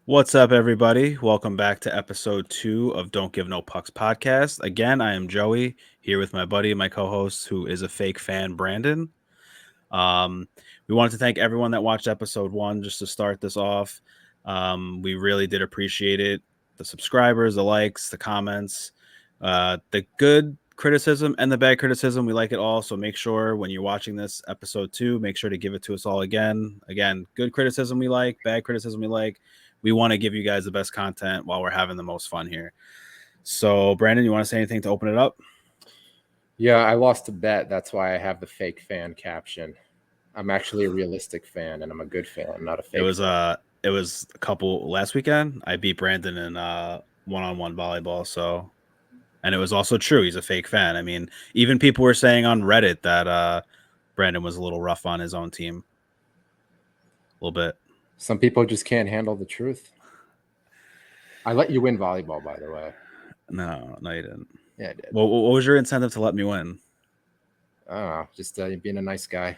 What's up, everybody? Welcome back to episode 2 of Don't Give No Pucks podcast. Again, I am Joey here with my buddy, my co host, who is a fake fan, Brandon. Um, we wanted to thank everyone that watched episode 1 just to start this off. We really did appreciate it. The subscribers, the likes, the comments, the good criticism and the bad criticism. We like it all. So make sure when you're watching this episode 2, make sure to give it to us all again. Again, good criticism we like, bad criticism we like. We want to give you guys the best content while we're having the most fun here. So, Brandon, you want to say anything to open it up? Yeah, I lost a bet. That's why I have the fake fan caption. I'm actually a realistic fan, and I'm a good fan, not a fake fan. It was a couple last weekend. I beat Brandon in one-on-one volleyball, so and it was also true. He's a fake fan. I mean, even people were saying on Reddit that Brandon was a little rough on his own team. A little bit. Some people just can't handle the truth. I let you win volleyball, by the way. No, you didn't. Yeah, I did. What was your incentive to let me win? Oh, just being a nice guy.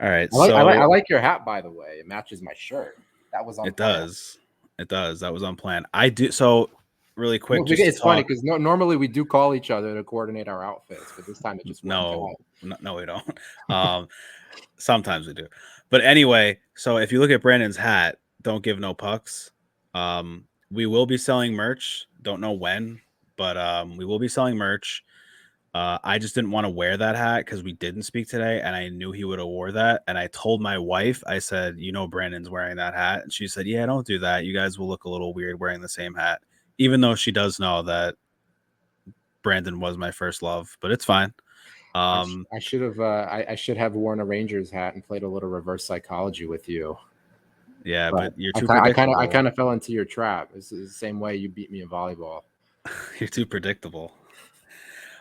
All right, I like your hat, by the way. It matches my shirt. That was on it plan. does. It does. That was on plan. I do. So really quick, it's funny because normally we do call each other to coordinate our outfits, but this time it just no, we don't. Sometimes we do, but anyway. So if you look at Brandon's hat, don't give no pucks. We will be selling merch. Don't know when, but we will be selling merch. I just didn't want to wear that hat because we didn't speak today, and I knew he would have wore that. And I told my wife, I said, Brandon's wearing that hat, and she said, yeah, don't do that. You guys will look a little weird wearing the same hat, even though she does know that Brandon was my first love, but it's fine. I should have I should have worn a Rangers hat and played a little reverse psychology with you. Yeah, but you're too predictable. I kind of fell into your trap. It's the same way you beat me in volleyball. You're too predictable.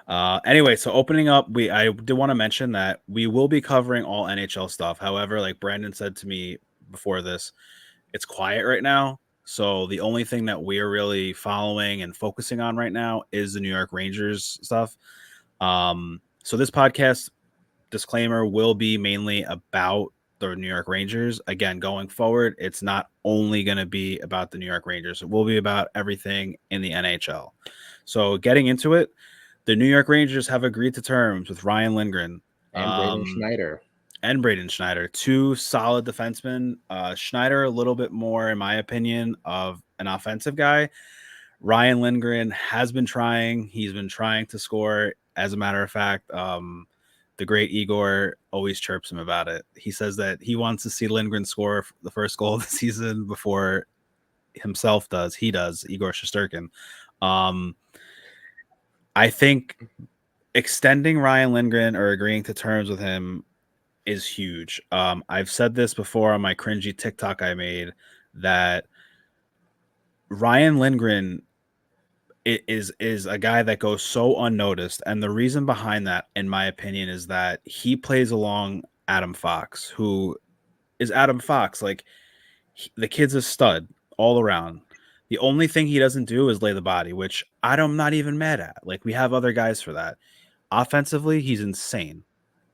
Anyway, so opening up, I did want to mention that we will be covering all NHL stuff. However, like Brandon said to me before this, it's quiet right now. So the only thing that we're really following and focusing on right now is the New York Rangers stuff. So this podcast disclaimer will be mainly about the New York Rangers. Again, going forward, it's not only going to be about the New York Rangers. It will be about everything in the NHL. So getting into it, the New York Rangers have agreed to terms with Ryan Lindgren and Bradon Schneider. And Bradon Schneider, two solid defensemen. Schneider, a little bit more, in my opinion, of an offensive guy. Ryan Lindgren has been trying. He's been trying to score. As a matter of fact, the great Igor always chirps him about it. He says that he wants to see Lindgren score the first goal of the season before himself does. He does, Igor Shesterkin. I think extending Ryan Lindgren or agreeing to terms with him is huge. I've said this before on my cringy TikTok I made that Ryan Lindgren is a guy that goes so unnoticed, and the reason behind that, in my opinion, is that he plays along Adam Fox, who is Adam Fox. Like the kid's a stud all around. The only thing he doesn't do is lay the body, which I'm not even mad at. Like we have other guys for that. Offensively, he's insane.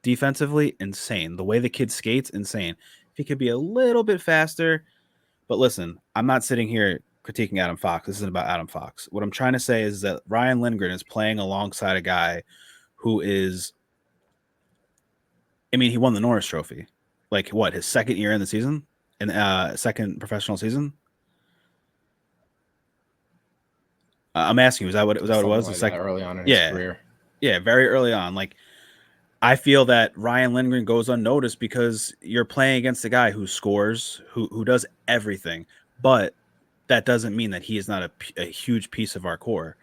Defensively, insane. The way the kid skates, insane. If he could be a little bit faster, but listen, I'm not sitting here critiquing Adam Fox. This isn't about Adam Fox. What I'm trying to say is that Ryan Lindgren is playing alongside a guy who is, I mean, he won the Norris Trophy. Like what, his second year in the season? And second professional season? I'm asking you, was that what it was? Like the second early on in his career. Yeah, very early on. Like I feel that Ryan Lindgren goes unnoticed because you're playing against a guy who scores, who does everything, but that doesn't mean that he is not a huge piece of our core.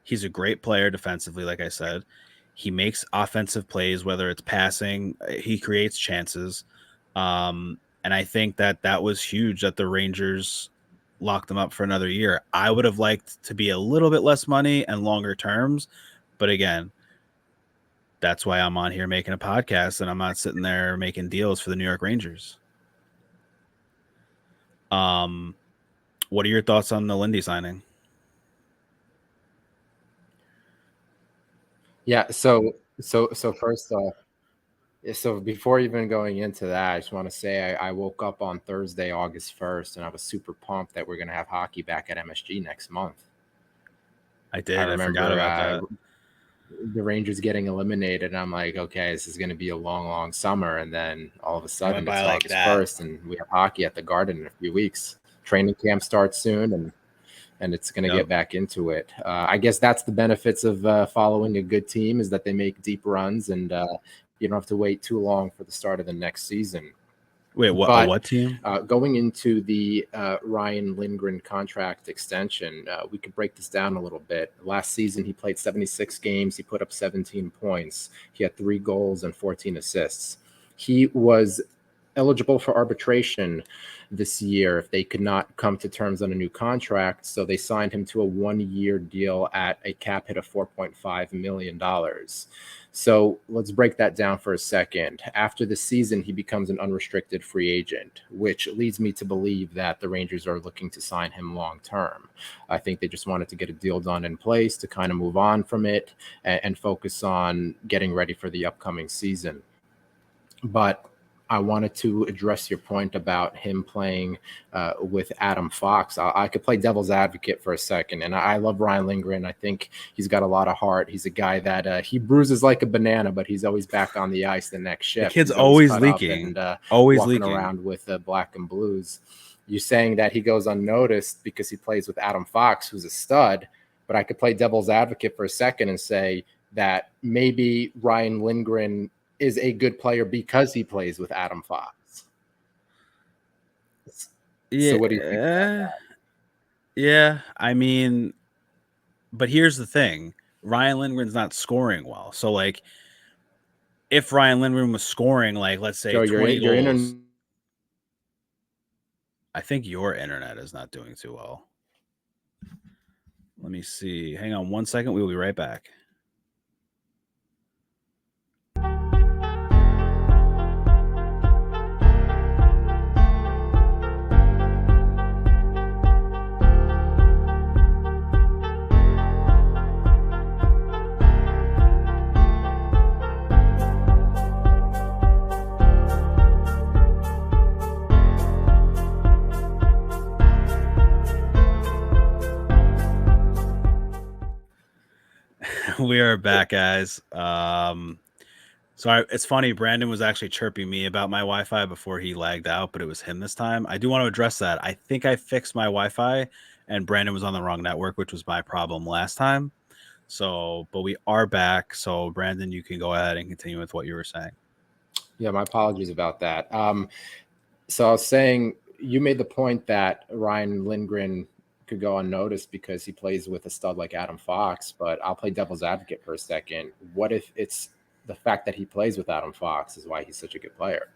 He's a great player defensively, like I said. He makes offensive plays, whether it's passing, he creates chances. And I think that was huge that the Rangers locked him up for another year. I would have liked to be a little bit less money and longer terms, but again, that's why I'm on here making a podcast and I'm not sitting there making deals for the New York Rangers. What are your thoughts on the Lindy signing? Yeah, so first off, So before even going into that, I just want to say I woke up on Thursday, August 1st, and I was super pumped that we're going to have hockey back at MSG next month. I I did. I forgot remember about that. the Rangers getting eliminated, and I'm like, okay, this is going to be a long, long summer. And then all of a It went sudden, by it's like August that. 1st, and we have hockey at the Garden in a few weeks. Training camp starts soon, and it's going to Yep. get back into it. I guess that's the benefits of following a good team is that they make deep runs, and you don't have to wait too long for the start of the next season. Wait, But what team? going into the Ryan Lindgren contract extension, we could break this down a little bit. Last season, he played 76 games. He put up 17 points. He had 3 goals and 14 assists. He was eligible for arbitration this year if they could not come to terms on a new contract. So they signed him to a 1-year deal at a cap hit of $4.5 million. So let's break that down for a second. After the season, he becomes an unrestricted free agent, which leads me to believe that the Rangers are looking to sign him long term. I think they just wanted to get a deal done in place to kind of move on from it and focus on getting ready for the upcoming season. But I wanted to address your point about him playing with Adam Fox. I could play devil's advocate for a second, and I love Ryan Lindgren. I think he's got a lot of heart. He's a guy that he bruises like a banana, but he's always back on the ice the next The shift. kid's He's always always cut up leaking. and Always walking leaking. around with black and blues. You're saying that he goes unnoticed because he plays with Adam Fox, who's a stud, but I could play devil's advocate for a second and say that maybe Ryan Lindgren is a good player because he plays with Adam Fox. So what do you think about Yeah. that? Yeah. I mean, but here's the thing. Ryan Lindgren's not scoring well. So like if Ryan Lindgren was scoring like let's say Joe, 20 you're goals, in. I think your internet is not doing too well. Let me see. Hang on one second. We'll be right back. We are back, guys. So it's funny. Brandon was actually chirping me about my Wi-Fi before he lagged out, but it was him this time. I do want to address that. I think I fixed my Wi-Fi, and Brandon was on the wrong network, which was my problem last time. So, but we are back. So, Brandon, you can go ahead and continue with what you were saying. Yeah, my apologies about that. So I was saying you made the point that Ryan Lindgren could go unnoticed because he plays with a stud like Adam Fox, but I'll play devil's advocate for a second. What if it's the fact that he plays with Adam Fox is why he's such a good player?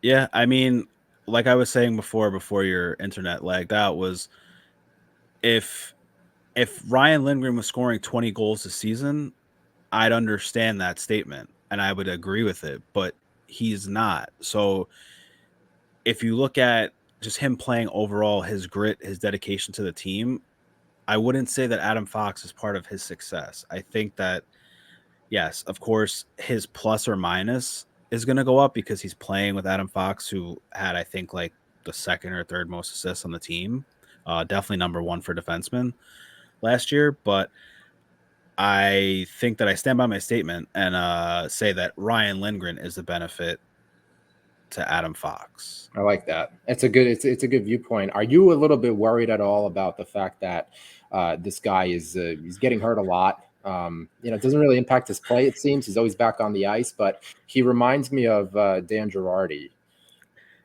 Yeah, I mean, like I was saying before your internet lagged out, was if Ryan Lindgren was scoring 20 goals a season, I'd understand that statement and I would agree with it, but he's not. So if you look at just him playing overall, his grit, his dedication to the team, I wouldn't say that Adam Fox is part of his success. I think that, yes, of course, his plus or minus is going to go up because he's playing with Adam Fox, who had, I think, like the second or third most assists on the team. Definitely number one for defenseman last year. But I think that I stand by my statement and say that Ryan Lindgren is the benefit to Adam Fox. I like that. It's a good viewpoint. Are you a little bit worried at all about the fact that this guy is he's getting hurt a lot? It doesn't really impact his play. It seems he's always back on the ice, but he reminds me of Dan Girardi.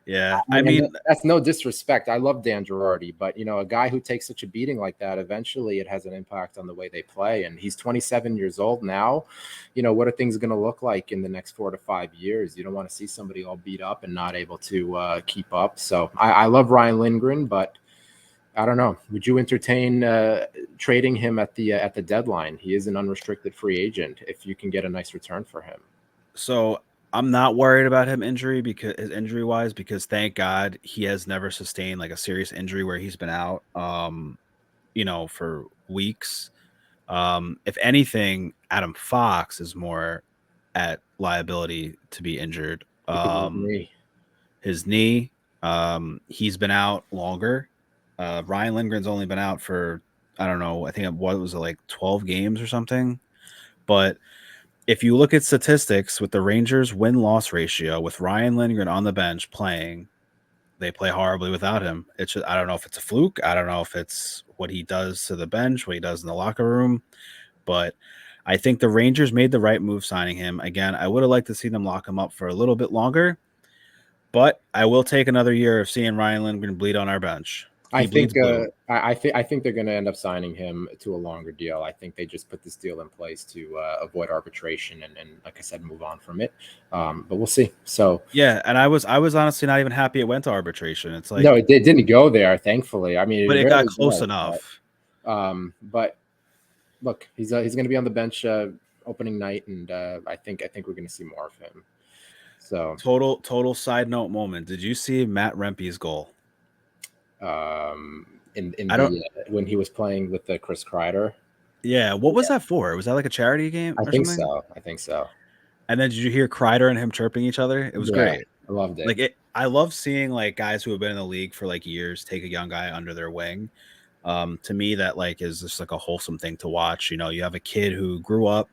Yeah, I And mean, that's no disrespect. I love Dan Girardi, but a guy who takes such a beating like that, eventually it has an impact on the way they play. And he's 27 years old now. What are things going to look like in the next 4 to 5 years? You don't want to see somebody all beat up and not able to keep up. So I love Ryan Lindgren, but I don't know. Would you entertain trading him at the deadline? He is an unrestricted free agent if you can get a nice return for him. so I'm not worried about him injury wise because thank God he has never sustained like a serious injury where he's been out for weeks. If anything, Adam Fox is more at liability to be injured. because of his knee. His knee, he's been out longer. Ryan Lindgren's only been out for, I don't know, I think what was it, like 12 games or something. But if you look at statistics with the Rangers win-loss ratio with Ryan Lindgren on the bench playing, they play horribly without him. It's just, I don't know if it's a fluke. I don't know if it's what he does to the bench, what he does in the locker room, but I think the Rangers made the right move signing him. Again, I would have liked to see them lock him up for a little bit longer, but I will take another year of seeing Ryan Lindgren bleed on our bench. He bleeds blue. I think they're going to end up signing him to a longer deal. I think they just put this deal in place to avoid arbitration and, like I said, move on from it. But we'll see. So Yeah, and I was honestly not even happy it went to arbitration. It's like, no, it didn't go there. Thankfully, I mean, but it it got rarely close does. enough. But look, he's going to be on the bench opening night, and I think we're going to see more of him. So Total side note moment. Did you see Matt Rempe's goal? in I don't. the when he was playing with the Chris Kreider. Yeah, what was that for? Was that like a charity game I or think something? so. I think so. And then did you hear Kreider and him chirping each other? It was Yeah, great. I loved it. Like it, I love seeing like guys who have been in the league for like years take a young guy under their wing. To me, that like is just like a wholesome thing to watch. You know, you have a kid who grew up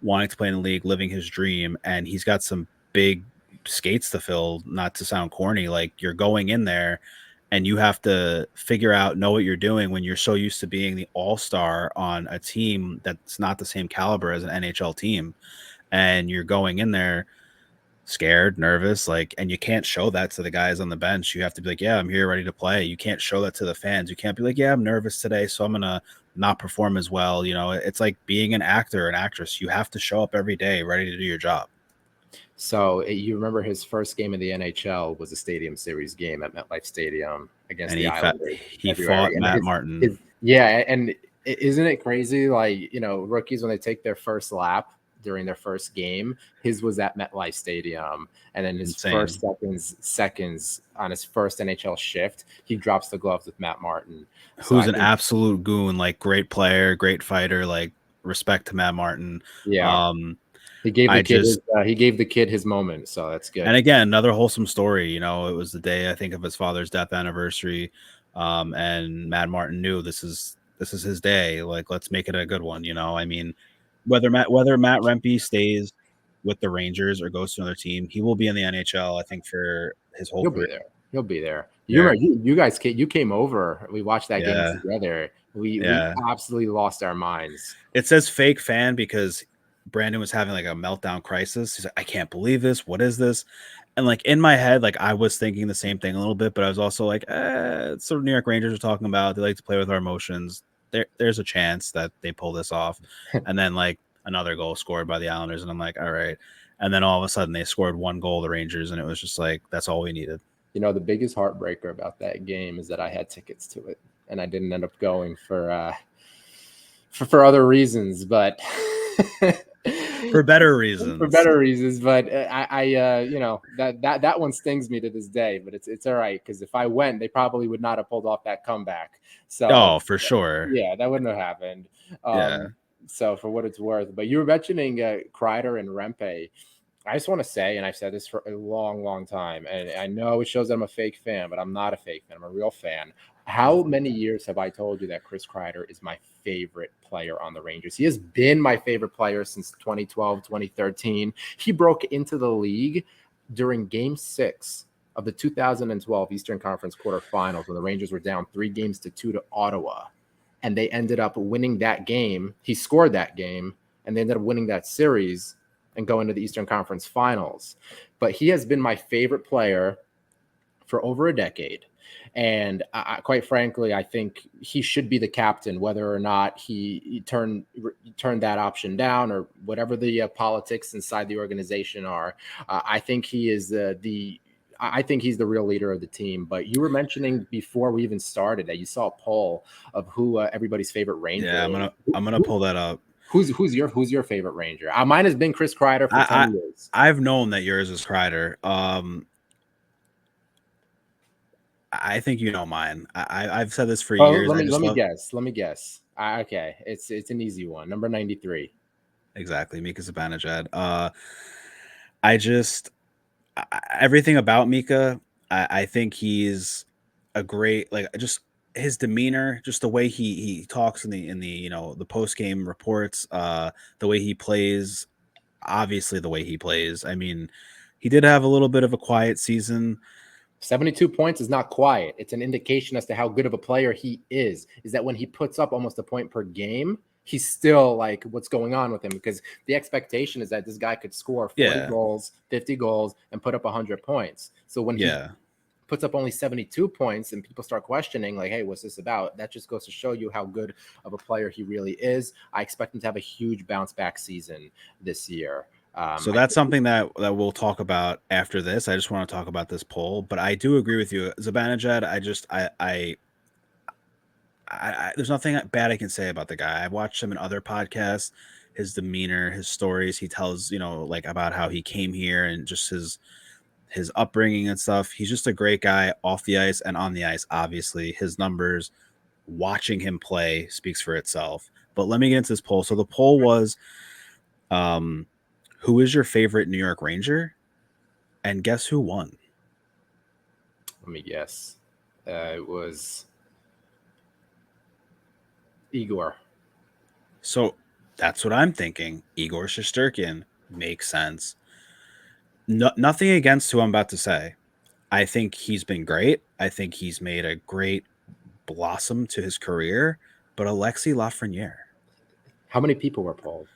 wanting to play in the league, living his dream, and he's got some big skates to fill. Not to sound corny, like you're going in there and you have to figure out, know what you're doing when you're so used to being the all-star on a team that's not the same caliber as an NHL team, and you're going in there scared, nervous, like, and you can't show that to the guys on the bench. You have to be like, yeah, I'm here ready to play. You can't show that to the fans. You can't be like, yeah, I'm nervous today, so I'm gonna not perform as well. You know, it's like being an actor, an actress. You have to show up every day ready to do your job. So you remember his first game in the NHL was a Stadium Series game at MetLife Stadium against And the Islanders in he February. fought And Matt Martin. yeah, and isn't it crazy? Like, rookies when they take their first lap during their first game, his was at MetLife Stadium, and then his Insane. first seconds on his first NHL shift, he drops the gloves with Matt Martin. So Who's I an think, absolute goon, like great player, great fighter, like respect to Matt Martin. yeah, Um, he gave the I kid just his moment. So that's good. And again, another wholesome story. You know, it was the day I think of his father's death anniversary, and Matt Martin knew this is his day. Like, let's make it a good one. You know, I mean, whether Matt Rempe stays with the Rangers or goes to another team, he will be in the NHL. I think for his whole He'll career. be there. He'll be there. You There, remember you guys came over. We watched that game yeah, together. We yeah. absolutely lost our minds. It says fake fan because Brandon was having like a meltdown crisis. He's like, I can't believe this. What is this? And like in my head, like I was thinking the same thing a little bit, but I was also like, it's sort of New York Rangers are talking about. They like to play with our emotions. There's a chance that they pull this off. And then like another goal scored by the Islanders, and I'm like, all right. And then all of a sudden they scored one goal, the Rangers, and it was just like that's all we needed. The biggest heartbreaker about that game is that I had tickets to it and I didn't end up going for other reasons, but For better for reasons. better reasons. But that one stings me to this day. But it's all right because if I went, they probably would not have pulled off that comeback. So Oh, for sure. yeah, that wouldn't have happened. Yeah. So for what it's worth, but you were mentioning Kreider and Rempe. I just want to say, and I've said this for a long, long time, and I know it shows that I'm a fake fan, but I'm not a fake fan. I'm a real fan. How many years have I told you that Chris Kreider is my favorite player on the Rangers? He has been my favorite player since 2012, 2013. He broke into the league during Game 6 of the 2012 Eastern Conference quarterfinals when the Rangers were down 3-2 to Ottawa, and they ended up winning that game. He scored that game, and they ended up winning that series and go into the Eastern Conference Finals. But he has been my favorite player for over a decade. And quite frankly, I think he should be the captain, whether or not he turned that option down or whatever the politics inside the organization are. I think he is I think he's the real leader of the team. But you were mentioning before we even started that you saw a poll of who everybody's favorite Ranger Yeah, is. I'm gonna pull that up. Who's your favorite Ranger? Mine has been Chris Kreider for 10 years. I've known that yours is Kreider. I think you know mine. I've said this for Oh, years. I just let me love. guess. Okay, it's an easy one. Number 93. exactly. Mika Zibanejad. I just everything about Mika. I think he's a great like just his demeanor, just the way he talks in the the post game reports, the way he plays. Obviously, the way he plays. I mean, he did have a little bit of a quiet season. 72 points is not quiet. It's an indication as to how good of a player he is that when he puts up almost a point per game, he's still like, what's going on with him? Because the expectation is that this guy could score 40 Yeah, goals, 50 goals, and put up 100 points. So when he yeah. puts up only 72 points and people start questioning, like, hey, what's this about? That just goes to show you how good of a player he really is. I expect him to have a huge bounce back season this year. So I that's something that we'll talk about after this. I just want to talk about this poll, but I do agree with you, Zibanejad. There's nothing bad I can say about the guy. I've watched him in other podcasts, his demeanor, his stories. He tells like about how he came here and just his upbringing and stuff. He's just a great guy off the ice and on the ice. Obviously, his numbers, watching him play speaks for itself. But let me get into this poll. So the poll was, um, who is your favorite New York Ranger? And guess who won? Let me guess. It was Igor. So that's what I'm thinking. Igor Shesterkin makes sense. No, nothing against who I'm about to say. I think he's been great. I think he's made a great blossom to his career. But Alexis Lafreniere, How many people were polled?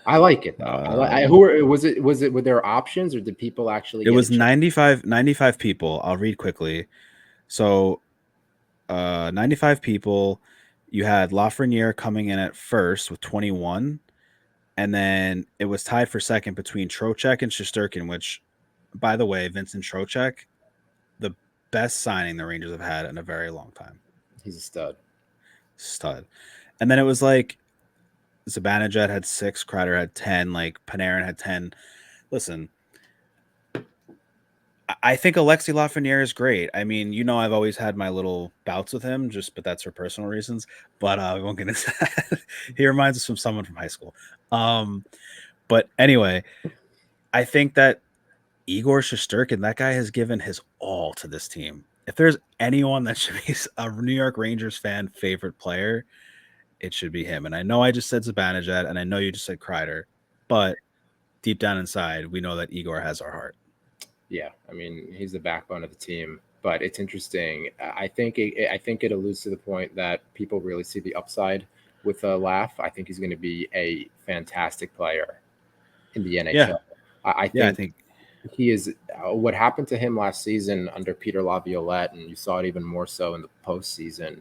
I like it though. um, Who was it? Was it were there options or did people actually it get a was chance? 95 people. I'll read quickly. So 95 people. You had Lafreniere coming in at first with 21. And then it was tied for second between Trocheck and Shesterkin, which, by the way, Vincent Trocheck, the best signing the Rangers have had in a very long time. He's a stud. Stud. And then it was like Zibanejad had 6, Kreider had 10, like Panarin had 10. Listen, I think Alexis Lafreniere is great. I mean, I've always had my little bouts with him, but that's for personal reasons. But we won't get into that. He reminds us from someone from high school. But anyway, I think that Igor Shesterkin, that guy has given his all to this team. If there's anyone that should be a New York Rangers fan favorite player, it should be him. And I know I just said Zibanejad, and I know you just said Kreider, but deep down inside, we know that Igor has our heart. Yeah, I mean he's the backbone of the team. But it's interesting. I think it alludes to the point that people really see the upside with Laugh. I think he's going to be a fantastic player in the Yeah, NHL. I yeah, I think think he is what happened to him last season under Peter Laviolette, and you saw it even more so in the postseason.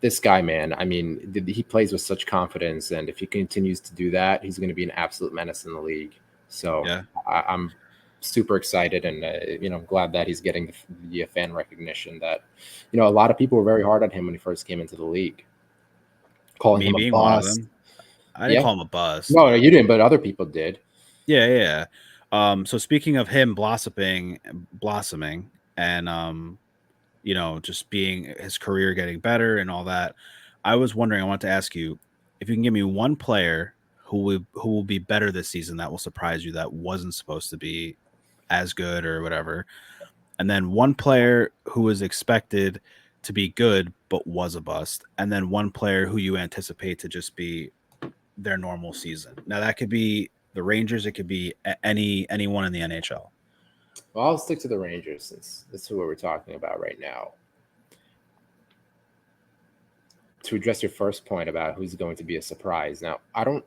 This guy, man, I mean, he plays with such confidence, and if he continues to do that, he's going to be an absolute menace in the league. So yeah. I'm super excited, and I'm glad that he's getting the fan recognition that a lot of people were very hard on him when he first came into the league, calling Me him a being one of boss. them. I didn't Yeah, call him a bust, no, but you didn't, but other people did. yeah, yeah. So speaking of him blossoming, and just being his career getting better and all that, I was wondering. I want to ask you if you can give me one player who will be better this season that will surprise you that wasn't supposed to be as good or whatever, and then one player who was expected to be good but was a bust, and then one player who you anticipate to just be their normal season. Now that could be the Rangers, it could be anyone in the NHL. Well, I'll stick to the Rangers since that's who we're talking about right now. To address your first point about who's going to be a surprise. Now, I don't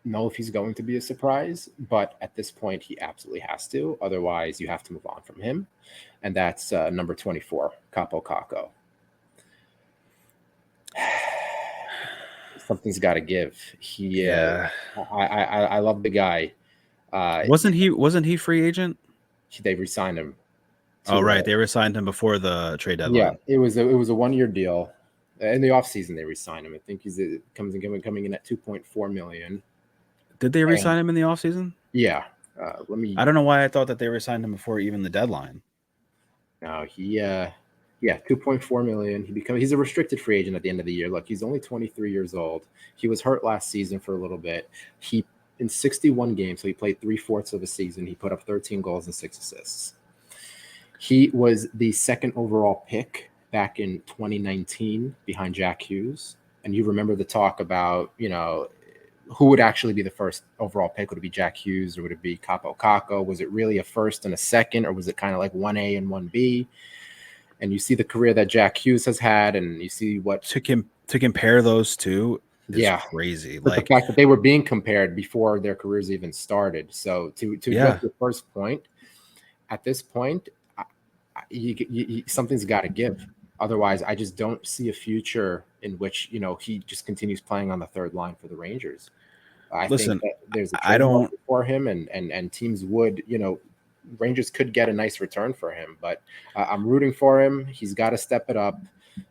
know if he's going to be a surprise, but at this point he absolutely has to. Otherwise, you have to move on from him, and that's number 24, Capo Caco. Something's got to give. Yeah, I love the guy. Uh, wasn't he free agent? they resigned him Oh, to right. They signed him before the trade yeah. deadline. It was a 1 year deal. In the offseason, they resigned him. I think he's coming in at 2.4 million. Did they And resign him in the offseason? yeah, let I me. don't know why I thought that they signed him before even the deadline. No, he Yeah, 2.4 million. He's a restricted free agent at the end of the year. Look, he's only 23 years old. He was hurt last season for a little bit. He in 61 games, so he played 3/4 of a season. He put up 13 goals and 6 assists. He was the second overall pick back in 2019 behind Jack Hughes. And you remember the talk about, who would actually be the first overall pick? Would it be Jack Hughes or would it be Capo Caco? Was it really a first and a second, or was it kind of like 1A and 1B? And you see the career that Jack Hughes has had, and you see what To compare those two is yeah. crazy. But the Like, fact that they were being compared before their careers even started. So to address yeah. your first point, at this point, something's got to give. Otherwise, I just don't see a future in which he just continues playing on the third line for the Rangers. I think Listen, that there's a I trade don't market for him, and teams would, Rangers could get a nice return for him. But I'm rooting for him. He's got to step it up,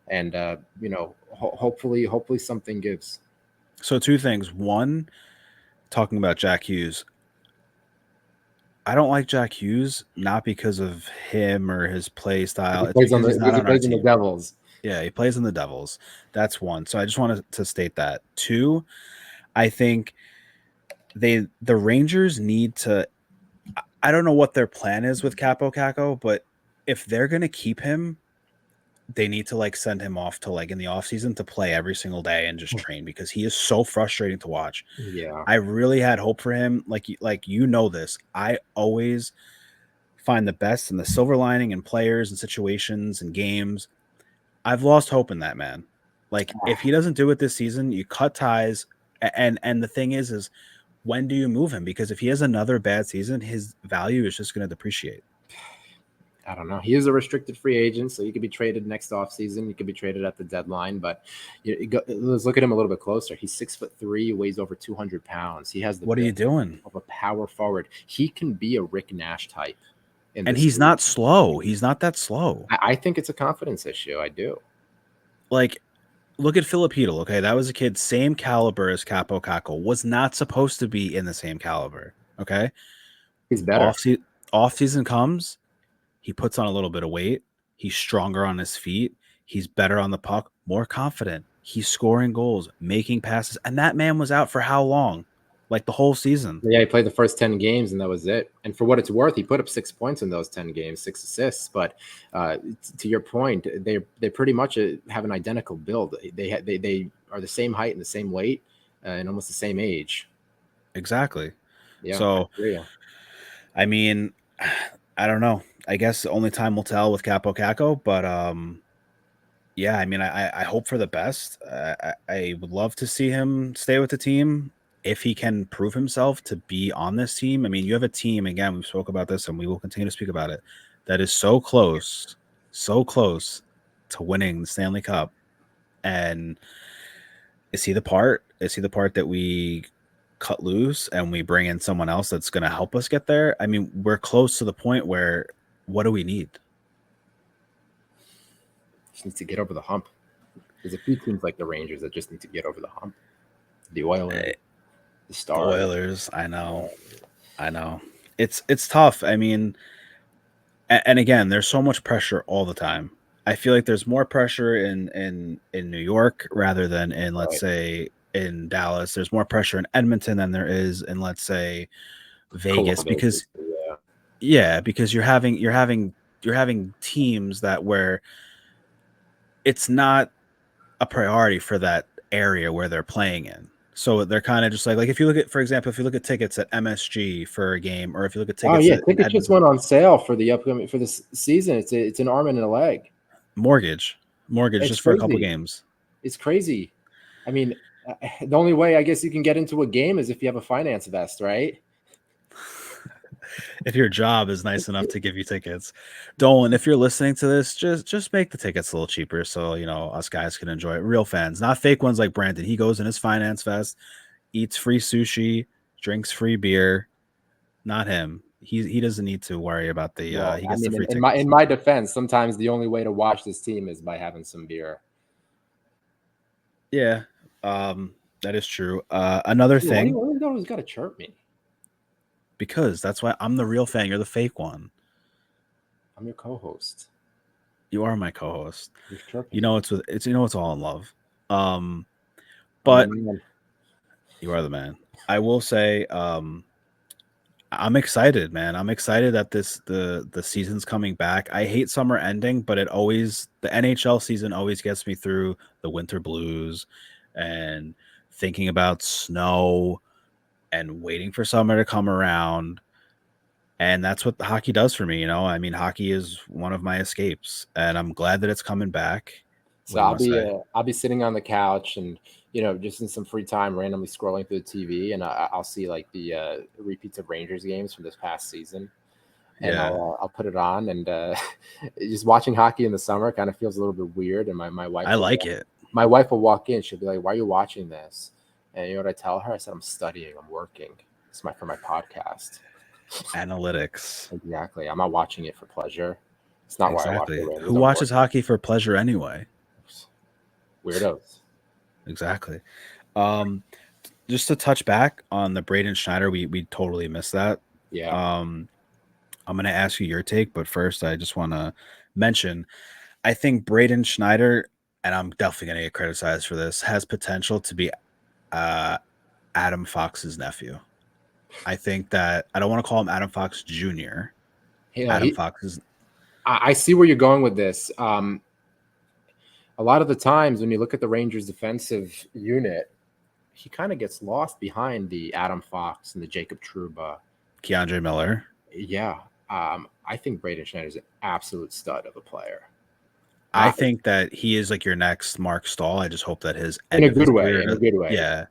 and hopefully something gives. so two things. One, talking about Jack Hughes, I don't like Jack Hughes, not because of him or his play style. It's because he's not He on our plays on the team. Devils. Yeah, he plays in the Devils. That's one. So I just wanted to state that. Two, I think the Rangers need to. I don't know what their plan is with Capo Caco, but if they're gonna keep him, they need to like send him off to like in the off season to play every single day and just train because he is so frustrating to watch. Yeah. I really had hope for him. Like this. I always find the best and the silver lining in players and situations and games. I've lost hope in that man. Like if he doesn't do it this season, you cut ties. And the thing is when do you move him? Because if he has another bad season, his value is just going to depreciate. I don't know. He is a restricted free agent, so he could be traded next offseason. He could be traded at the deadline. But let's look at him a little bit closer. He's 6'3", weighs over 200 pounds. He has the What are you build doing? of a power forward. He can be a Rick Nash type in And this he's league. not slow. He's not that slow. I think it's a confidence issue. I do. Like, look at Filipino. Okay, that was a kid same caliber as Capo Caco. Was not supposed to be in the same caliber. Okay, He's better. off season off season comes, he puts on a little bit of weight. He's stronger on his feet. He's better on the puck, more confident. He's scoring goals, making passes. And that man was out for how long? Like the whole season. Yeah, he played the first 10 games, and that was it. And for what it's worth, he put up 6 points in those 10 games, 6 assists. But to your point, they pretty much have an identical build. They are the same height and the same weight and almost the same age. Exactly. Yeah, I So, agree. I mean, I don't know. I guess only time will tell with Capo Caco, but yeah, I mean, I hope for the best. I would love to see him stay with the team if he can prove himself to be on this team. I mean, you have a team, again, we spoke about this and we will continue to speak about it, that is so close to winning the Stanley Cup. And is he the part? Is he the part that we cut loose and we bring in someone else that's going to help us get there? I mean, we're close to the point where what do we need? Just needs to get over the hump. There's a few teams like the Rangers that just need to get over the hump. The Oilers, the The Stars. Oilers, I know. It's tough. I mean, and again, there's so much pressure all the time. I feel like there's more pressure in New York rather than in, let's Right. say, in Dallas. There's more pressure in Edmonton than there is in, let's say, Vegas because Columbus. Yeah. because you're having teams that where it's not a priority for that area where they're playing in. So they're kind of just like if you look at, for example, if you look at tickets at MSG for a game, or if you look at Oh tickets yeah, in tickets just Edmonton, went on sale for the upcoming for this season. It's an arm and a leg. mortgage, It's just for a couple crazy. games. It's crazy. I mean, the only way I guess you can get into a game is if you have a finance vest, right? If your job is nice enough to give you tickets, Dolan, if you're listening to this, just make the tickets a little cheaper so us guys can enjoy it. Real fans, not fake ones like Brandon. He goes in his finance vest, eats free sushi, drinks free beer. Not him. He doesn't need to worry about the. Well, He I gets the mean, free in my tickets. in my defense, sometimes the only way to watch this team is by having some beer. Yeah, that is true. Another Dude, why thing, you always got to chirp me? because that's why I'm the real fan. You're the fake one. I'm your co-host. You are my co-host. Just chirping. You know it's you know it's all in love. Um, I'm the but man. you are the man. I will say, I'm excited, man. I'm excited that the season's coming back. I hate summer ending, but the NHL season always gets me through the winter blues and thinking about snow and waiting for summer to come around. And that's what hockey does for me, you know. I mean, hockey is one of my escapes, and I'm glad that it's coming back. What So do you want to say? I'll be sitting on the couch and just in some free time, randomly scrolling through the TV, and I'll see like the repeats of Rangers games from this past season, and Yeah, I'll put it on, and just watching hockey in the summer kind of feels a little bit weird. And I like it. my wife will walk in, she'll be like, "Why are you watching this?" And you know what I tell her? I said, "I'm studying, I'm working. It's my for my podcast." Analytics. Exactly. I'm not watching it for pleasure. It's not why I watch the Exactly. Rangers. Who I'm watches working. hockey for pleasure anyway? Weirdos. Exactly. Um, just to touch back on the Braden Schneider, we totally missed that. Yeah. Um, I'm gonna ask you your take, but first I just want to mention I think Braden Schneider, and I'm definitely gonna get criticized for this, has potential to be uh Adam Fox's nephew. I think that I don't want to call him Adam Fox Jr. You know, Adam Fox is I see where you're going with this. A lot of the times when you look at the Rangers defensive unit, he kind of gets lost behind the Adam Fox and the Jacob Trouba. Keandre Miller. Yeah. I think Braden Schneider's an absolute stud of a player. I think that he is like your next Mark Stahl. I just hope that his In end a of his good way. career In a good way. yeah.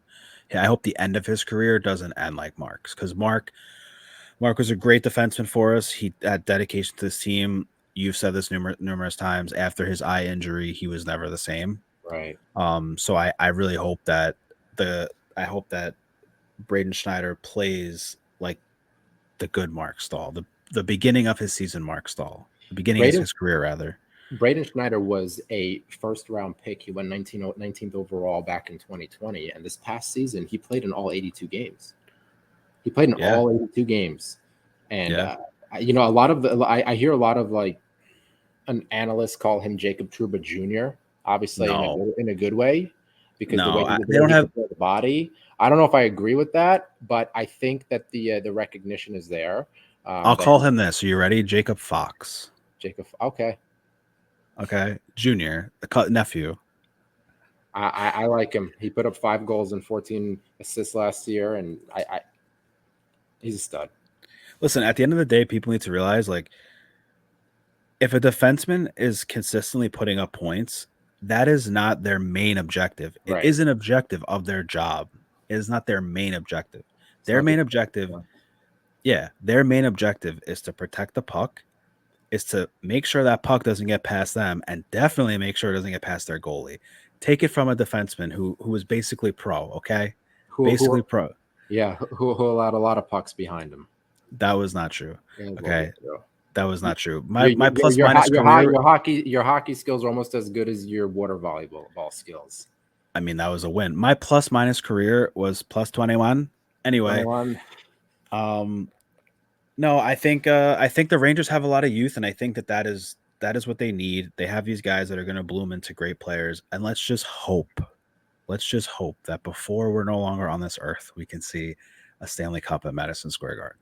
Yeah, I hope the end of his career doesn't end like Mark's, because Mark was a great defenseman for us. He had dedication to this team. You've said this numerous times. After his eye injury, he was never the same. Right. So I really hope that I hope that Braden Schneider plays like the good Mark Stahl, the beginning of his season Mark Stahl, the beginning of Braden his career rather. Braden Schneider was a first round pick. He went 19th overall back in 2020. And this past season, he played in all 82 games. He played in Yeah, all 82 games. And, yeah. a lot of I hear a lot of like an analyst call him Jacob Trouba Jr., obviously No, in a good way, because no, the they way don't he have. can play the body. I don't know if I agree with that, but I think that the recognition is there. I'll That call him this. Are you ready? Jacob Fox. Jacob, okay, Okay, Junior, nephew. I like him. He put up 5 goals and 14 assists last year, and he's a stud. Listen, at the end of the day, people need to realize, like, if a defenseman is consistently putting up points, that is not their main objective. It Right. is an objective of their job. It is not their main objective. It's Their not the main objective, yeah. yeah, their main objective is to protect the puck, is to make sure that puck doesn't get past them, and definitely make sure it doesn't get past their goalie. Take it from a defenseman who is basically pro, okay? Basically who pro. yeah who allowed a lot of pucks behind him. That was not true. Yeah, a little Okay. bit too. That was not true. My plus Your, minus career, your hockey skills are almost as good as your water volleyball ball skills. I mean, that was a win. My plus minus career was plus 21. Anyway, 21. um no, I think the Rangers have a lot of youth, and I think that is what they need. They have these guys that are going to bloom into great players, and let's just hope that before we're no longer on this earth, we can see a Stanley Cup at Madison Square Garden.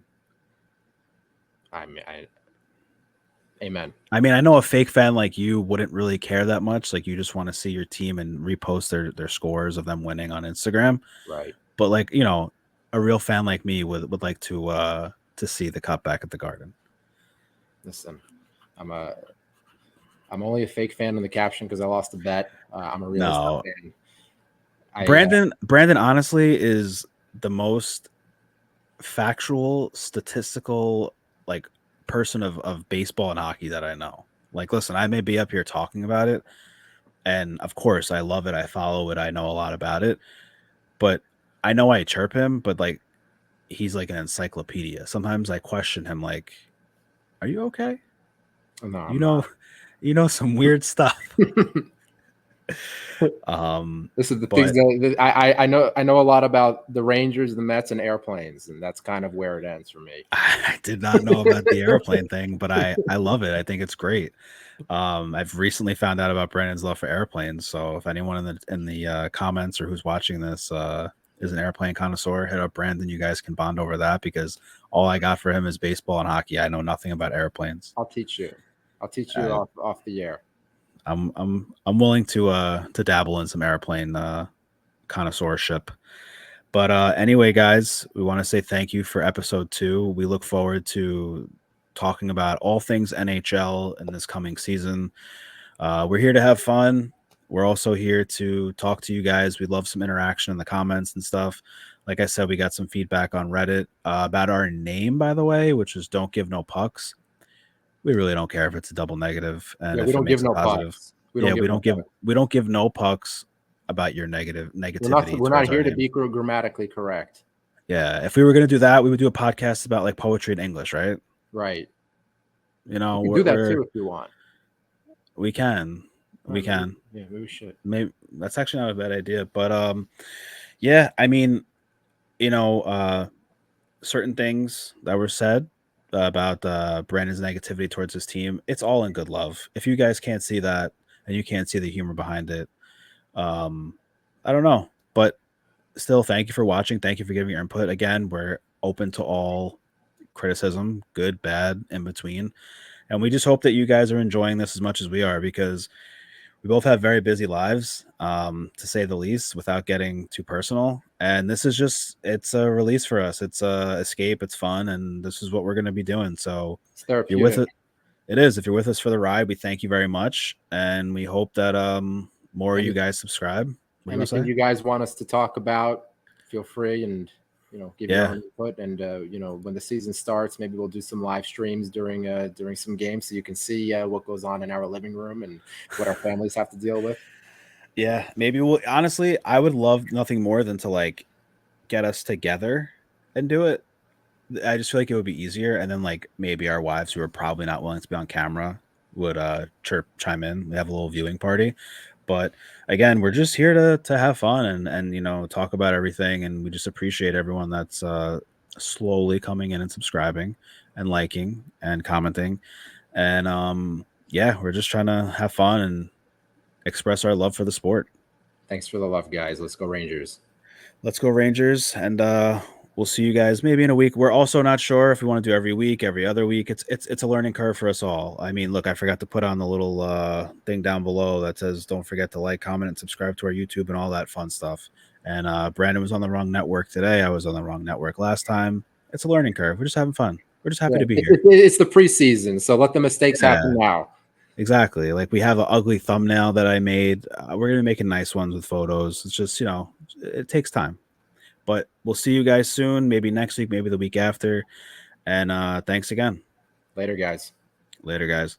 Amen. I mean, I know a fake fan like you wouldn't really care that much. Like, you just want to see your team and repost their scores of them winning on Instagram. Right. But like, a real fan like me would like to see the cup back at the Garden. Listen, I'm a I'm only a fake fan in the caption because I lost a bet. I'm a realist No, fan. Brandon honestly is the most factual, statistical, like, person of baseball and hockey that I know. Like, listen, I may be up here talking about it, and of course I love it, I follow it, I know a lot about it, but I know I chirp him, but like, he's like an encyclopedia. Sometimes I question him, like, are you okay? No, You I'm know, not. some weird stuff. This is the things But that I know a lot about the Rangers, the Mets, and airplanes, and that's kind of where it ends for me. I did not know about the airplane thing, but I love it. I think it's great. I've recently found out about Brandon's love for airplanes. So if anyone in the comments or who's watching this is an airplane connoisseur, hit up Brandon. You guys can bond over that because all I got for him is baseball and hockey. I know nothing about airplanes. I'll teach you. I'll teach you Uh, off the air. I'm willing to dabble in some airplane connoisseurship. But anyway, guys, we want to say thank you for episode 2. We look forward to talking about all things NHL in this coming season. We're here to have fun. We're also here to talk to you guys. We love some interaction in the comments and stuff. Like I said, we got some feedback on Reddit about our name, by the way, which is Don't Give No Pucks. We really don't care if it's a double negative and Yeah, we if it don't give makes it no positive. pucks. We don't Yeah, give no pucks. we don't give no pucks about your negativity We're not towards our here to name. be grammatically correct. Yeah, if we were gonna do that, we would do a podcast about like poetry in English, right? Right. You We know, can do that too if you want. we can, we Maybe, can. yeah, maybe we should. Maybe that's actually not a bad idea, but yeah, I mean, you know, certain things that were said about Brandon's negativity towards his team, it's all in good love. If you guys can't see that and you can't see the humor behind it, um, I don't know, but still, thank you for watching. Thank you for giving your input. Again, we're open to all criticism, good, bad, in between. And we just hope that you guys are enjoying this as much as we are because we both have very busy lives, to say the least, without getting too personal. And this is just, it's a release for us. It's a escape. It's fun. And this is what we're going to be doing. So It's if you're with therapeutic. it, it is. If you're with us for the ride, we thank you very much. And we hope that more of you Any guys subscribe. What do you want to anything say? you guys want us to talk about, feel free and give your Yeah. own input. And when the season starts, maybe we'll do some live streams during some games so you can see what goes on in our living room and what our families have to deal with. Yeah. Maybe we'll, honestly, I would love nothing more than to like get us together and do it. I just feel like it would be easier, and then like maybe our wives who are probably not willing to be on camera would chime in. We have a little viewing party, but again, we're just here to have fun and talk about everything, and we just appreciate everyone that's slowly coming in and subscribing and liking and commenting, and yeah, we're just trying to have fun and express our love for the sport. Thanks for the love, guys. Let's go Rangers. Let's go Rangers, and we'll see you guys maybe in a week. We're also not sure if we want to do every week, every other week. It's a learning curve for us all. I mean, look, I forgot to put on the little thing down below that says don't forget to like, comment, and subscribe to our YouTube and all that fun stuff. And Brandon was on the wrong network today. I was on the wrong network last time. It's a learning curve. We're just having fun. We're just happy Yeah, to be here. it's the preseason, so let the mistakes Yeah, happen now. exactly. Like we have an ugly thumbnail that I made. We're gonna be making nice ones with photos. It's just it takes time. But we'll see you guys soon, maybe next week, maybe the week after. And thanks again. Later, guys. Later, guys.